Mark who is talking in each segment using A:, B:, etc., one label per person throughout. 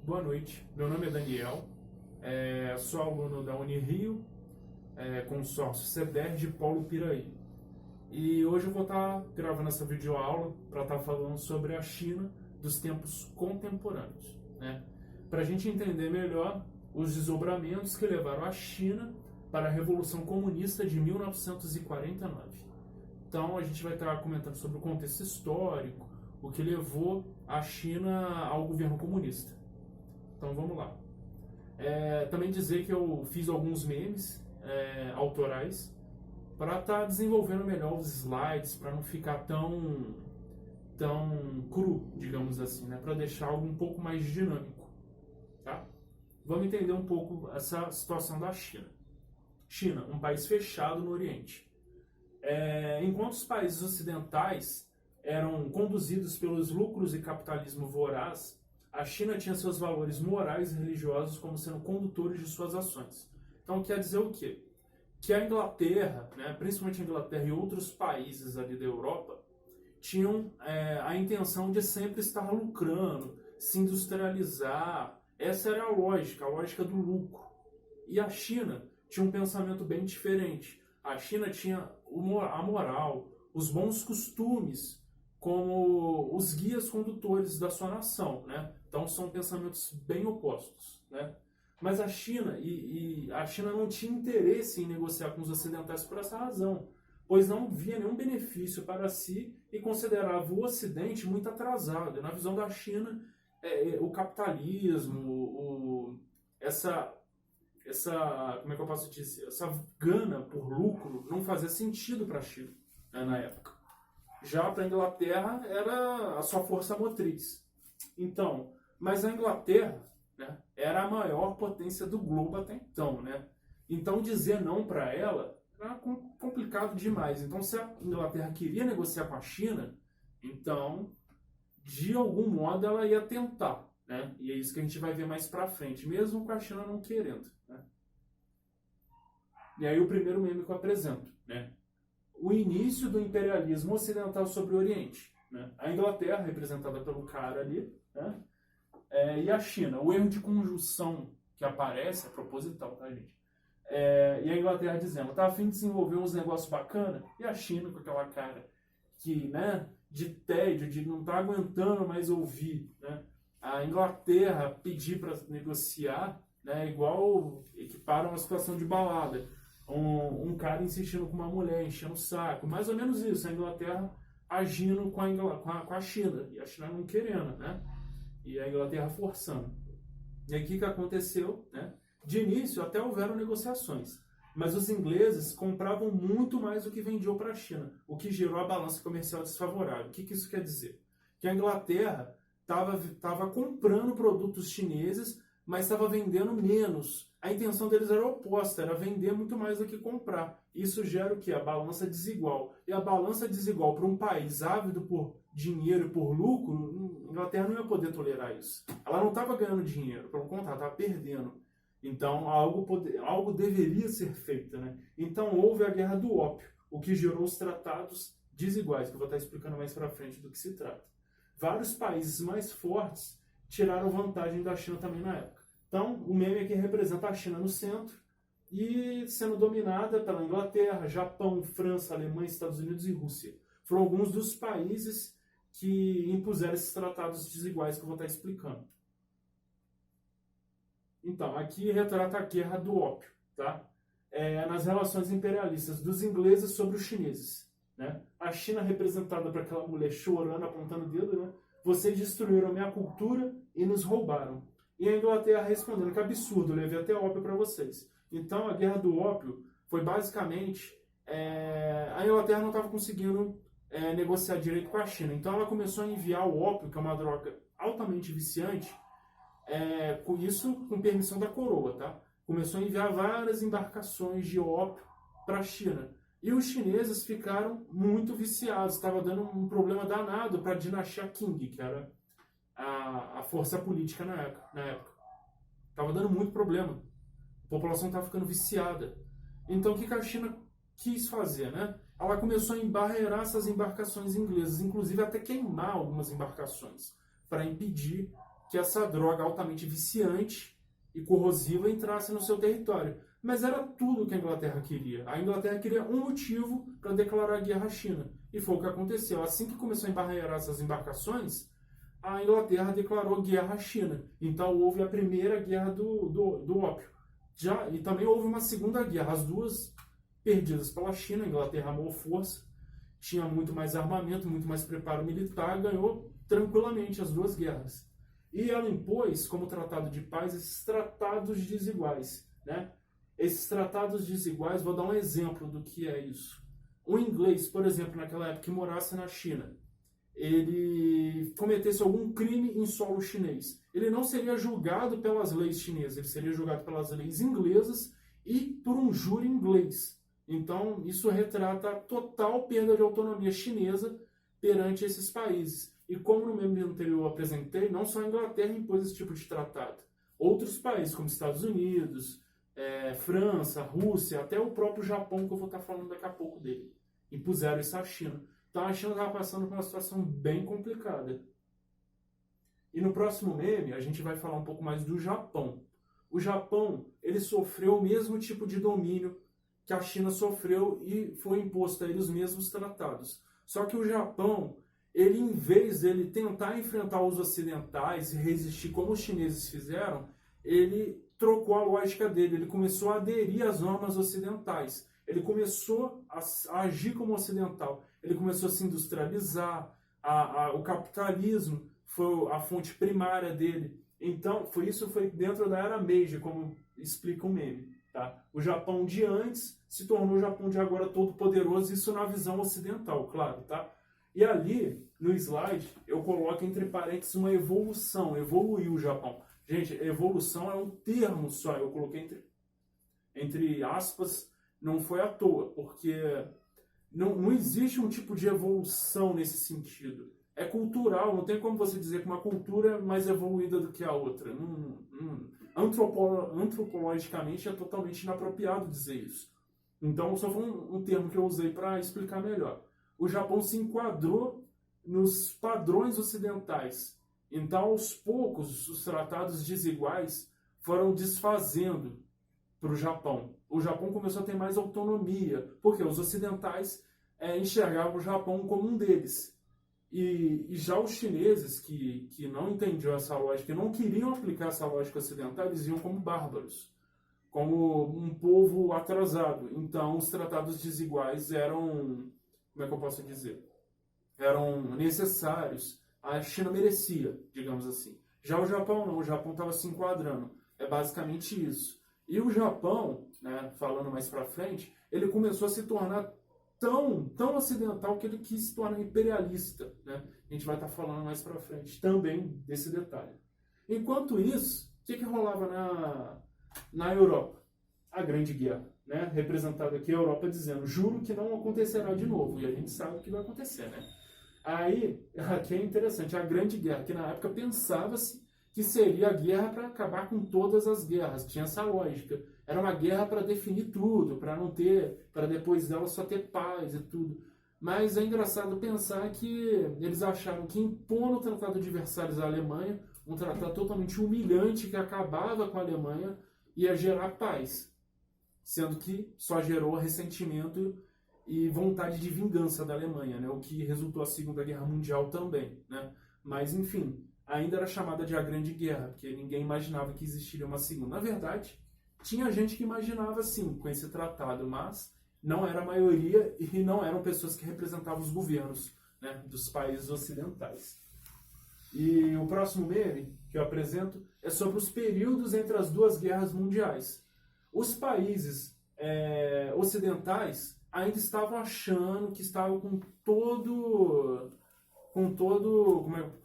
A: Boa noite, meu nome é Daniel, sou aluno da Unirio, consórcio CEDER de Paulo Piraí. E hoje eu vou estar gravando essa videoaula para estar falando sobre a China dos tempos contemporâneos, né? Para a gente entender melhor os desdobramentos que levaram a China para a Revolução Comunista de 1949. Então a gente vai estar comentando sobre o contexto histórico, o que levou a China ao governo comunista. Então vamos lá. Também dizer que eu fiz alguns memes autorais para estar desenvolvendo melhor os slides, para não ficar tão cru, digamos assim, né? Para deixar algo um pouco mais dinâmico. Tá? Vamos entender um pouco essa situação da China. China, um país fechado no Oriente. Enquanto os países ocidentais eram conduzidos pelos lucros e capitalismo voraz, a China tinha seus valores morais e religiosos como sendo condutores de suas ações. Então quer dizer o quê? Que a Inglaterra, né, principalmente a Inglaterra e outros países ali da Europa, tinham a intenção de sempre estar lucrando, se industrializar. Essa era a lógica do lucro. E a China tinha um pensamento bem diferente. A China tinha a moral, os bons costumes como os guias condutores da sua nação, né? Então são pensamentos bem opostos, né? Mas a China a China não tinha interesse em negociar com os ocidentais por essa razão, pois não via nenhum benefício para si e considerava o Ocidente muito atrasado. Na visão da China, o capitalismo, como é que eu posso dizer, essa gana por lucro não fazia sentido para a China, né, na época. Já para a Inglaterra era a sua força motriz. Então, mas a Inglaterra, né, era a maior potência do globo até então, né? Então dizer não para ela era complicado demais. Então se a Inglaterra queria negociar com a China, então de algum modo ela ia tentar, né? E é isso que a gente vai ver mais para frente, mesmo com a China não querendo, né? E aí o primeiro meme que eu apresento, né? O início do imperialismo ocidental sobre o Oriente, né? A Inglaterra, representada pelo cara ali, né? E a China, o erro de conjunção que aparece é proposital, tá, gente? E a Inglaterra dizendo, tá a fim de desenvolver uns negócios bacanas, e a China com aquela cara que, né, de tédio, de não estar aguentando mais ouvir, né? A Inglaterra pedir para negociar, né, igual equiparam uma situação de balada. Um cara insistindo com uma mulher, enchendo o saco, mais ou menos isso, a Inglaterra agindo com a China, e a China não querendo, né? E a Inglaterra forçando. E aí o que aconteceu, né? De início até houveram negociações, mas os ingleses compravam muito mais do que vendiam para a China, o que gerou a balança comercial desfavorável. O que isso quer dizer? Que a Inglaterra estava comprando produtos chineses, mas estava vendendo menos. A intenção deles era oposta, era vender muito mais do que comprar. Isso gera o quê? A balança desigual. E a balança desigual para um país ávido por dinheiro e por lucro, a Inglaterra não ia poder tolerar isso. Ela não estava ganhando dinheiro, pelo contrário, estava perdendo. Então algo deveria ser feito, né? Então houve a Guerra do Ópio, o que gerou os tratados desiguais, que eu vou estar explicando mais para frente do que se trata. Vários países mais fortes tiraram vantagem da China também na época. Então, o meme aqui representa a China no centro e sendo dominada pela Inglaterra, Japão, França, Alemanha, Estados Unidos e Rússia. Foram alguns dos países que impuseram esses tratados desiguais que eu vou estar explicando. Então, aqui retrata a Guerra do Ópio, tá? Nas relações imperialistas dos ingleses sobre os chineses, né? A China representada por aquela mulher chorando, apontando o dedo, né? Vocês destruíram a minha cultura e nos roubaram. E a Inglaterra respondendo que absurdo, eu levei até ópio para vocês. Então a Guerra do Ópio foi basicamente... a Inglaterra não estava conseguindo negociar direito com a China. Então ela começou a enviar o ópio, que é uma droga altamente viciante, com isso com permissão da coroa, tá? Começou a enviar várias embarcações de ópio para a China. E os chineses ficaram muito viciados. Estava dando um problema danado para a dinastia Qing, que era a força política na época. Estava dando muito problema. A população estava ficando viciada. Então o que a China quis fazer, né? Ela começou a embarrear essas embarcações inglesas, inclusive até queimar algumas embarcações, para impedir que essa droga altamente viciante e corrosiva entrasse no seu território. Mas era tudo que a Inglaterra queria. A Inglaterra queria um motivo para declarar guerra à China. E foi o que aconteceu. Assim que começou a embarrear essas embarcações, a Inglaterra declarou guerra à China. Então houve a primeira guerra do ópio. E também houve uma segunda guerra, as duas perdidas pela China. A Inglaterra amou força, tinha muito mais armamento, muito mais preparo militar, ganhou tranquilamente as duas guerras. E ela impôs, como tratado de paz, esses tratados desiguais, né? Esses tratados desiguais, vou dar um exemplo do que é isso. Um inglês, por exemplo, naquela época que morasse na China, ele cometesse algum crime em solo chinês, ele não seria julgado pelas leis chinesas, ele seria julgado pelas leis inglesas e por um júri inglês. Então, isso retrata a total perda de autonomia chinesa perante esses países. E como no meme anterior eu apresentei, não só a Inglaterra impôs esse tipo de tratado. Outros países, como Estados Unidos, França, Rússia, até o próprio Japão, que eu vou estar falando daqui a pouco dele, impuseram isso à China. Então a China estava passando por uma situação bem complicada. E no próximo meme a gente vai falar um pouco mais do Japão. O Japão, ele sofreu o mesmo tipo de domínio que a China sofreu e foi imposto a ele os mesmos tratados. Só que o Japão, ele, em vez dele tentar enfrentar os ocidentais e resistir como os chineses fizeram, ele trocou a lógica dele, ele começou a aderir às normas ocidentais, ele começou a agir como ocidental, ele começou a se industrializar, o capitalismo foi a fonte primária dele. Então, isso foi dentro da era Meiji, como explica o meme. Tá? O Japão de antes se tornou o Japão de agora todo poderoso, isso na visão ocidental, claro. Tá? E ali, no slide, eu coloco entre parênteses uma evolução, evoluiu o Japão. Gente, evolução é um termo só, eu coloquei entre aspas, não foi à toa, porque não existe um tipo de evolução nesse sentido. É cultural, não tem como você dizer que uma cultura é mais evoluída do que a outra. Antropologicamente é totalmente inapropriado dizer isso. Então, só foi um termo que eu usei para explicar melhor. O Japão se enquadrou nos padrões ocidentais. Então, aos poucos, os tratados desiguais foram desfazendo para o Japão. O Japão começou a ter mais autonomia, porque os ocidentais enxergavam o Japão como um deles. E já os chineses, que não entendiam essa lógica, que não queriam aplicar essa lógica ocidental, eles iam como bárbaros, como um povo atrasado. Então, os tratados desiguais eram, como é que eu posso dizer? Eram necessários. A China merecia, digamos assim. Já o Japão não, o Japão estava se enquadrando. É basicamente isso. E o Japão, né, falando mais para frente, ele começou a se tornar tão ocidental que ele quis se tornar imperialista. Né? A gente vai estar falando mais para frente também desse detalhe. Enquanto isso, o que rolava na Europa? A Grande Guerra, né? Representado aqui a Europa dizendo, juro que não acontecerá de novo. E a gente sabe o que vai acontecer, né? Aí, aqui é interessante, a Grande Guerra, que na época pensava-se que seria a guerra para acabar com todas as guerras, tinha essa lógica. Era uma guerra para definir tudo, para depois dela só ter paz e tudo. Mas é engraçado pensar que eles acharam que impondo o Tratado de Versalhes à Alemanha, um tratado totalmente humilhante que acabava com a Alemanha, ia gerar paz. Sendo que só gerou ressentimento e vontade de vingança da Alemanha, né? O que resultou a Segunda Guerra Mundial também, né? Mas, enfim, ainda era chamada de a Grande Guerra, porque ninguém imaginava que existiria uma segunda. Na verdade, tinha gente que imaginava sim, com esse tratado, mas não era a maioria e não eram pessoas que representavam os governos, né, dos países ocidentais. E o próximo meme que eu apresento é sobre os períodos entre as duas guerras mundiais. Os países ocidentais ainda estavam achando que estavam com todo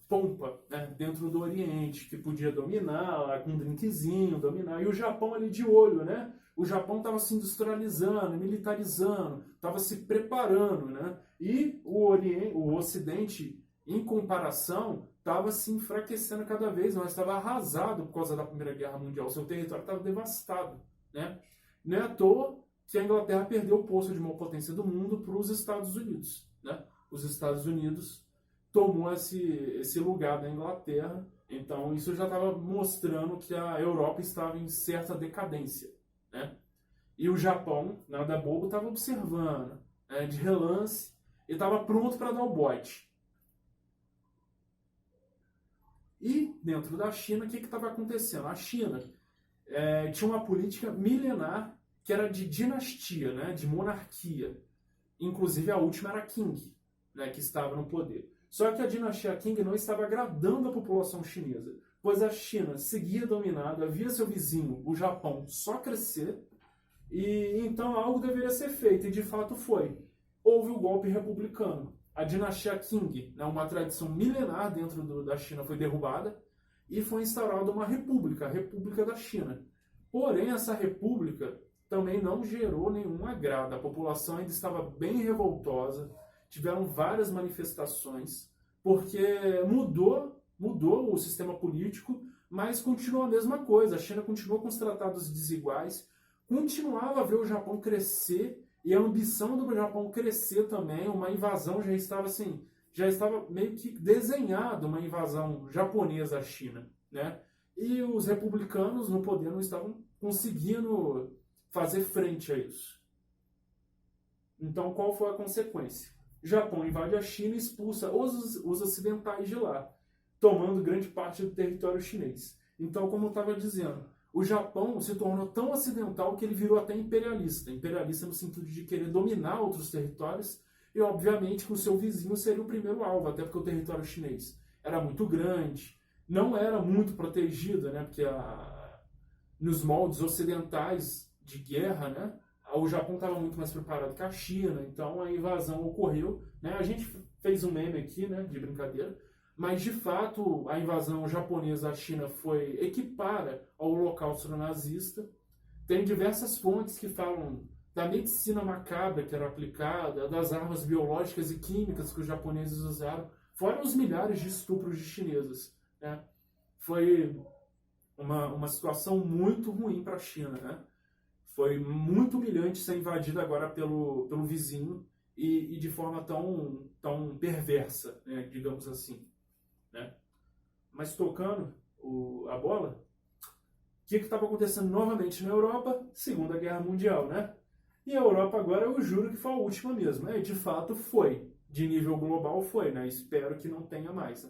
A: pompa, né, dentro do Oriente, que podia dominar, com um drinkzinho, dominar. E o Japão ali de olho, né? O Japão estava se industrializando, militarizando, estava se preparando, né? E o Ocidente, em comparação, estava se enfraquecendo cada vez mais, estava arrasado por causa da Primeira Guerra Mundial. Seu território estava devastado, né? Não é à toa que a Inglaterra perdeu o posto de maior potência do mundo para os Estados Unidos, né? Os Estados Unidos tomou esse lugar da Inglaterra Então isso já estava mostrando que a Europa estava em certa decadência, né? E o Japão, nada bobo, estava observando, né, de relance, e estava pronto para dar o bote. E dentro da China, o que estava acontecendo? A China tinha uma política milenar que era de dinastia, né, de monarquia. Inclusive a última era Qing, né, que estava no poder. Só que a dinastia Qing não estava agradando a população chinesa, pois a China seguia dominada, via seu vizinho, o Japão, só crescer, e então algo deveria ser feito, e de fato foi. Houve o golpe republicano. A dinastia Qing, né, uma tradição milenar dentro da China, foi derrubada e foi instaurada uma república, a República da China. Porém, essa república também não gerou nenhum agrado. A população ainda estava bem revoltosa, tiveram várias manifestações, porque mudou o sistema político, mas continuou a mesma coisa. A China continuou com os tratados desiguais, continuava a ver o Japão crescer, e a ambição do Japão crescer também. Uma invasão já estava meio que desenhada, uma invasão japonesa à China, né? E os republicanos no poder não estavam conseguindo fazer frente a isso. Então, qual foi a consequência? O Japão invade a China e expulsa os ocidentais de lá, tomando grande parte do território chinês. Então, como eu estava dizendo, o Japão se tornou tão ocidental que ele virou até imperialista. Imperialista no sentido de querer dominar outros territórios, e obviamente que o seu vizinho seria o primeiro alvo, até porque o território chinês era muito grande, não era muito protegido, né, porque nos moldes ocidentais de guerra, né, o Japão estava muito mais preparado que a China, então a invasão ocorreu, né, a gente fez um meme aqui, né, de brincadeira, mas de fato a invasão japonesa à China foi equipara ao Holocausto nazista. Tem diversas fontes que falam da medicina macabra que era aplicada, das armas biológicas e químicas que os japoneses usaram, fora os milhares de estupros de chinesas, né? Foi uma situação muito ruim para a China, né? Foi muito humilhante ser invadida agora pelo vizinho e de forma tão perversa, né, digamos assim, né? Mas tocando a bola, o que estava acontecendo novamente na Europa? Segunda Guerra Mundial, né? E a Europa agora, eu juro que foi a última mesmo, né? De fato foi, de nível global foi, né? Espero que não tenha mais.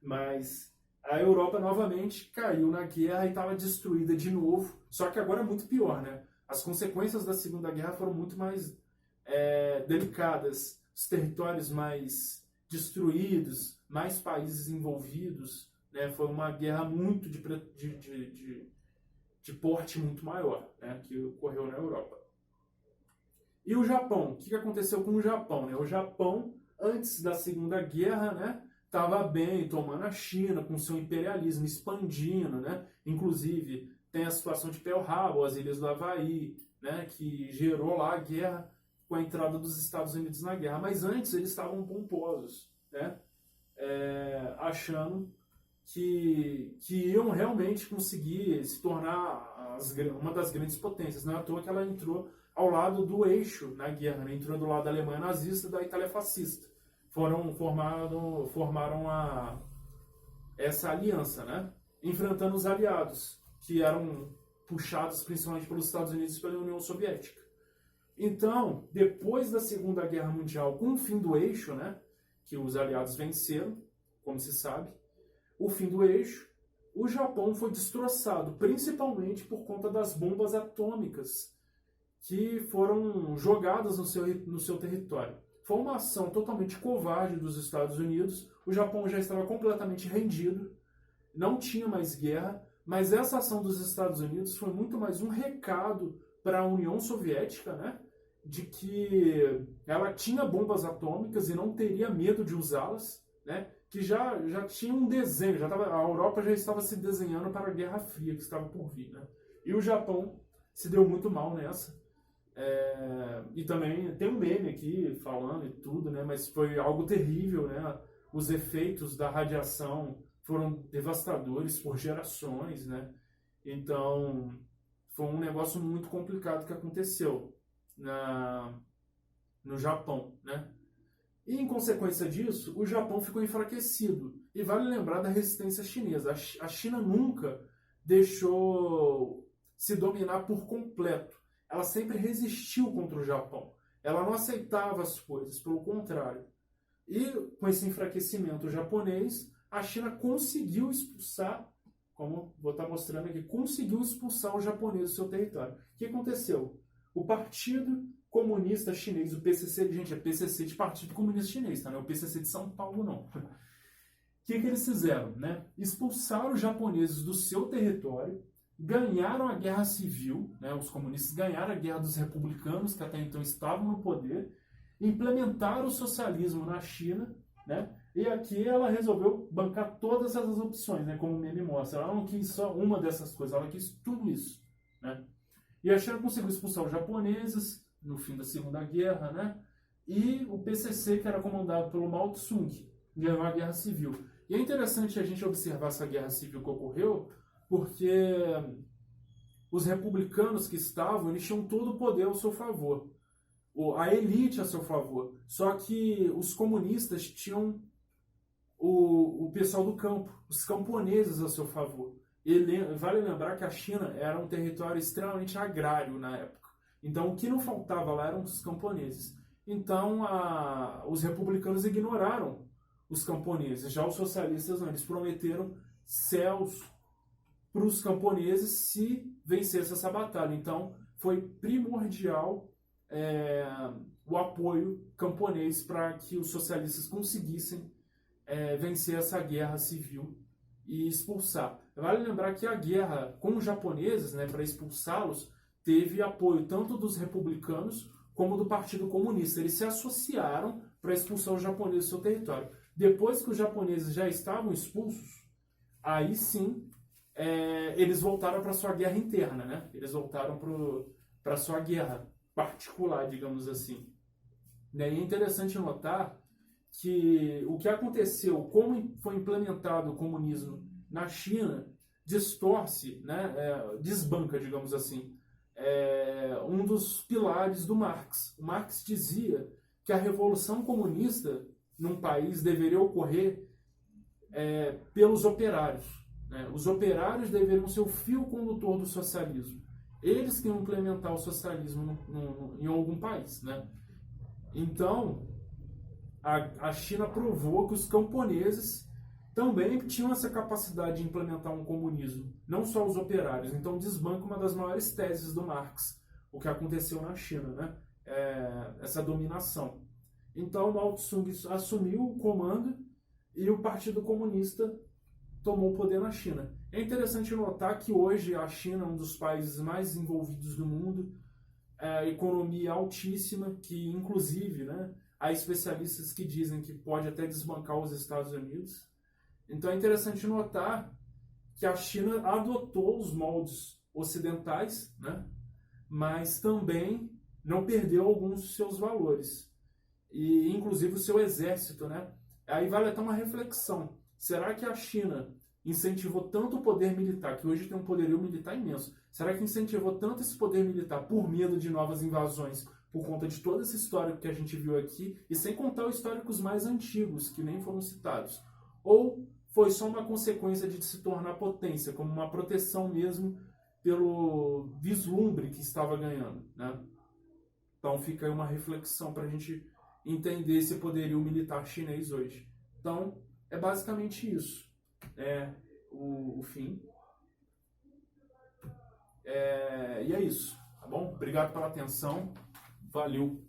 A: Mas a Europa novamente caiu na guerra e estava destruída de novo, só que agora é muito pior, né? As consequências da Segunda Guerra foram muito mais delicadas, os territórios mais destruídos, mais países envolvidos, né? Foi uma guerra muito de porte muito maior, né, que ocorreu na Europa. E o Japão? O que aconteceu com o Japão? Né? O Japão, antes da Segunda Guerra, né, estava bem, tomando a China, com seu imperialismo, expandindo, né? Inclusive, tem a situação de Pearl Harbor, as ilhas do Havaí, né, que gerou lá a guerra com a entrada dos Estados Unidos na guerra. Mas antes eles estavam pomposos, né, achando que iam realmente conseguir se tornar uma das grandes potências. Não é à toa que ela entrou ao lado do eixo na guerra, né? Entrou do lado da Alemanha nazista e da Itália fascista. Formaram essa aliança, né? Enfrentando os aliados, que eram puxados principalmente pelos Estados Unidos e pela União Soviética. Então, depois da Segunda Guerra Mundial, com o fim do eixo, né, que os aliados venceram, como se sabe, o fim do eixo, o Japão foi destroçado, principalmente por conta das bombas atômicas que foram jogadas no seu território. Foi uma ação totalmente covarde dos Estados Unidos. O Japão já estava completamente rendido, não tinha mais guerra, mas essa ação dos Estados Unidos foi muito mais um recado para a União Soviética, né, de que ela tinha bombas atômicas e não teria medo de usá-las, né, que já tinha um desenho, a Europa já estava se desenhando para a Guerra Fria que estava por vir, né? E o Japão se deu muito mal nessa. E também tem um meme aqui falando e tudo, né? Mas foi algo terrível, né? Os efeitos da radiação foram devastadores por gerações, né? Então foi um negócio muito complicado que aconteceu no Japão, né? E, em consequência disso, o Japão ficou enfraquecido. E vale lembrar da resistência chinesa. A China nunca deixou se dominar por completo. Ela sempre resistiu contra o Japão. Ela não aceitava as coisas, pelo contrário. E com esse enfraquecimento japonês, a China conseguiu expulsar, como vou estar mostrando aqui, conseguiu expulsar os japoneses do seu território. O que aconteceu? O Partido Comunista Chinês, o PCC, gente, é PCC de Partido Comunista Chinês, tá? Não é o PCC de São Paulo, não. O que eles fizeram? Né? Expulsaram os japoneses do seu território, ganharam a guerra civil, né? Os comunistas ganharam a guerra dos republicanos, que até então estavam no poder, implementaram o socialismo na China, né? E aqui ela resolveu bancar todas essas opções, né? Como o meme mostra. Ela não quis só uma dessas coisas, ela quis tudo isso, né? E a China conseguiu expulsar os japoneses no fim da Segunda Guerra, né? E o PCC, que era comandado pelo Mao Tse-tung, ganhou a guerra civil. E é interessante a gente observar essa guerra civil que ocorreu, porque os republicanos que estavam, eles tinham todo o poder ao seu favor. A elite a seu favor. Só que os comunistas tinham o pessoal do campo, os camponeses a seu favor. E vale lembrar que a China era um território extremamente agrário na época. Então o que não faltava lá eram os camponeses. Então os republicanos ignoraram os camponeses. Já os socialistas não, eles prometeram céus para os camponeses se vencesse essa batalha. Então foi primordial o apoio camponês para que os socialistas conseguissem vencer essa guerra civil e expulsar. Vale lembrar que a guerra com os japoneses, né, para expulsá-los, teve apoio tanto dos republicanos como do Partido Comunista. Eles se associaram para expulsar os japoneses do seu território. Depois que os japoneses já estavam expulsos, aí sim eles voltaram para sua guerra interna, né? Eles voltaram para sua guerra particular, digamos assim. E aí é interessante notar que o que aconteceu, como foi implementado o comunismo na China, distorce, né, desbanca, digamos assim, um dos pilares do Marx. O Marx dizia que a revolução comunista num país deveria ocorrer pelos operários. Né? Os operários deveriam ser o fio condutor do socialismo. Eles que iam implementar o socialismo em algum país. Né? Então, a China provou que os camponeses também tinham essa capacidade de implementar um comunismo, não só os operários. Então desbanca uma das maiores teses do Marx, o que aconteceu na China, né? Essa dominação. Então Mao Tse-tung assumiu o comando e o Partido Comunista tomou o poder na China. É interessante notar que hoje a China é um dos países mais desenvolvidos do mundo, economia altíssima, que inclusive, né, há especialistas que dizem que pode até desbancar os Estados Unidos. Então é interessante notar que a China adotou os moldes ocidentais, né, mas também não perdeu alguns dos seus valores. E inclusive o seu exército, né? Aí vale até uma reflexão. Será que a China incentivou tanto o poder militar, que hoje tem um poderio militar imenso, será que incentivou tanto esse poder militar por medo de novas invasões, por conta de todo esse histórico que a gente viu aqui, e sem contar os históricos mais antigos, que nem foram citados? Ou foi só uma consequência de se tornar potência, como uma proteção mesmo pelo vislumbre que estava ganhando, né? Então fica aí uma reflexão para a gente entender esse poderio militar chinês hoje. Então, é basicamente isso. O fim. E é isso, tá bom? Obrigado pela atenção. Valeu!